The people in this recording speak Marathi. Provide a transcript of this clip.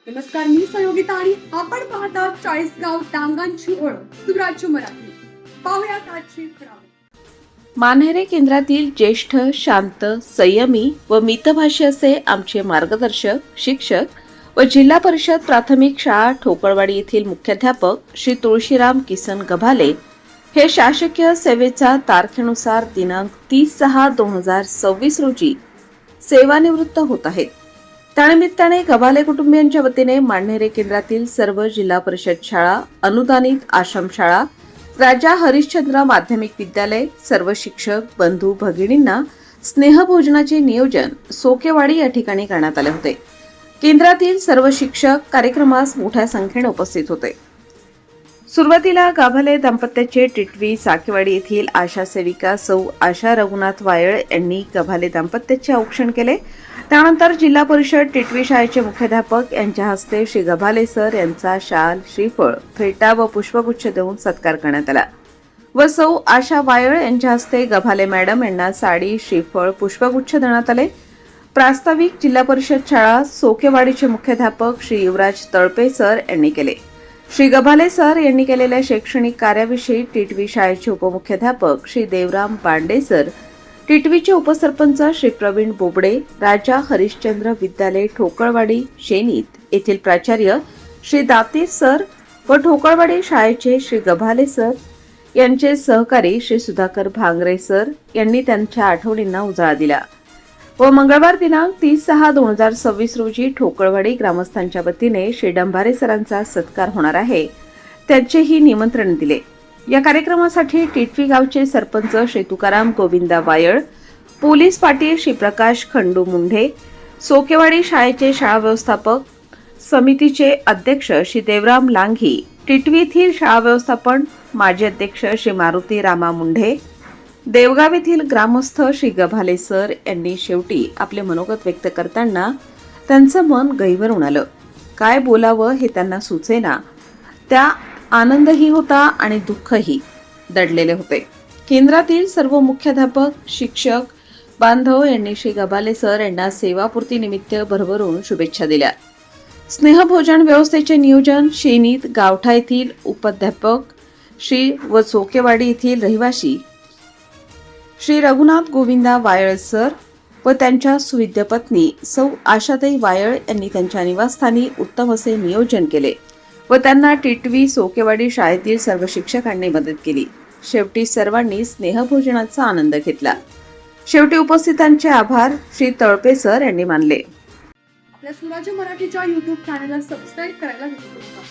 नमस्कार, मी सहयोगिता आणि आपण पाहता चाळीसगाव डांगांची ओळख सुराज्य मराठी. पाहुयात आजची घडामोड. मानहेरे केंद्रातील ज्येष्ठ, शांत, संयमी व मितभाषी असे आमचे मार्गदर्शक, शिक्षक व जिल्हा परिषद प्राथमिक शाळा ठोकळवाडी येथील मुख्याध्यापक श्री तुळशीराम किसन गभाले हे शासकीय सेवेचा तारखेनुसार दिनांक 30/6/2026 रोजी सेवानिवृत्त होत आहेत. त्यानिमित्ताने गभाले कुटुंबियांच्या वतीने मानहेरे केंद्रातील सर्व जिल्हा परिषद शाळा, अनुदानित आश्रमशाळा, राजा हरिश्चंद्र माध्यमिक विद्यालय, सर्व शिक्षक बंधू भगिनींना स्नेहभोजनाचे नियोजन सोकेवाडी या ठिकाणी करण्यात आले होते. केंद्रातील सर्व शिक्षक कार्यक्रमास मोठ्या संख्येने उपस्थित होते. सुरुवातीला गभाले दाम्पत्याचे टिटवी साकेवाडी येथील आशा सेविका सौ आशा रघुनाथ वायळ यांनी गभाले दाम्पत्याचे औक्षण केले. त्यानंतर जिल्हा परिषद टिटवी शाळेचे मुख्याध्यापक यांच्या हस्ते श्री गभाले सर यांचा शाल, श्रीफळ, फेटा व पुष्पगुच्छ देऊन सत्कार करण्यात आला व सौ आशा वायळ यांच्या हस्ते गभाले मॅडम यांना साडी, श्रीफळ, पुष्पगुच्छ देण्यात आले. प्रास्ताविक जिल्हा परिषद शाळा सोकेवाडीचे मुख्याध्यापक श्री युवराज तळपे सर यांनी केले. श्री गभाले सर यांनी केलेल्या शैक्षणिक कार्याविषयी टिटवी शाळेचे उपमुख्याध्यापक श्री देवराम बांडे सर, टिटवीचे उपसरपंच श्री प्रवीण बोबडे, राजा हरिश्चंद्र विद्यालय ठोकळवाडी शेनीत येथील प्राचार्य श्री दातीर सर व ठोकळवाडी शाळेचे श्री गभाले सर यांचे सहकारी श्री सुधाकर भांगरे सर यांनी त्यांच्या आठवणींना उजाळा दिला व मंगळवार दिनांक 30/6/2026 रोजी ठोकळवाडी ग्रामस्थांच्या वतीने श्री डंभारे सरांचा सत्कार होणार आहे त्यांचेही निमंत्रण दिले. या कार्यक्रमासाठी टिटवी गावचे सरपंच श्री तुकाराम गोविंदा वायळ, पोलीस पाटील श्री प्रकाश खंडू मुंढे, सोकेवाडी शाळेचे शाळा व्यवस्थापक समितीचे अध्यक्ष श्री देवराम लांघी, टिटवी येथील शाळा व्यवस्थापन माजी अध्यक्ष श्री मारुती रामा मुंढे, देवगाव येथील ग्रामस्थ श्री गभाले सर यांनी शेवटी आपले मनोगत व्यक्त करताना त्यांचं मन गहिवरून आलं. काय बोलावं हे त्यांना सुचेना. त्या आनंदही होता आणि दुःखही दडलेले होते. केंद्रातील सर्व मुख्याध्यापक, शिक्षक बांधव यांनी श्री गभाले सर यांना सेवापूर्ती निमित्त भरभरून शुभेच्छा दिल्या. स्नेहभोजन व्यवस्थेचे नियोजन शेनीत गावठा येथील उपाध्यापक श्री व चोकेवाडी येथील रहिवासी श्री रघुनाथ गोविंदा वायळ सर व त्यांच्या सुविद्य पत्नी सौ आशाताई वायळ यांनी त्यांच्या निवासस्थानी उत्तम असे नियोजन केले व त्यांना टिटवी सोकेवाडी शाळेतील सर्व शिक्षकांनी मदत केली. शेवटी सर्वांनी स्नेहभोजनाचा आनंद घेतला. शेवटी उपस्थितांचे आभार श्री तळपे सर यांनी मानले. आपल्या सुराज्य मराठीच्या YouTube चॅनलला सबस्क्राईब करायला विसरू नका.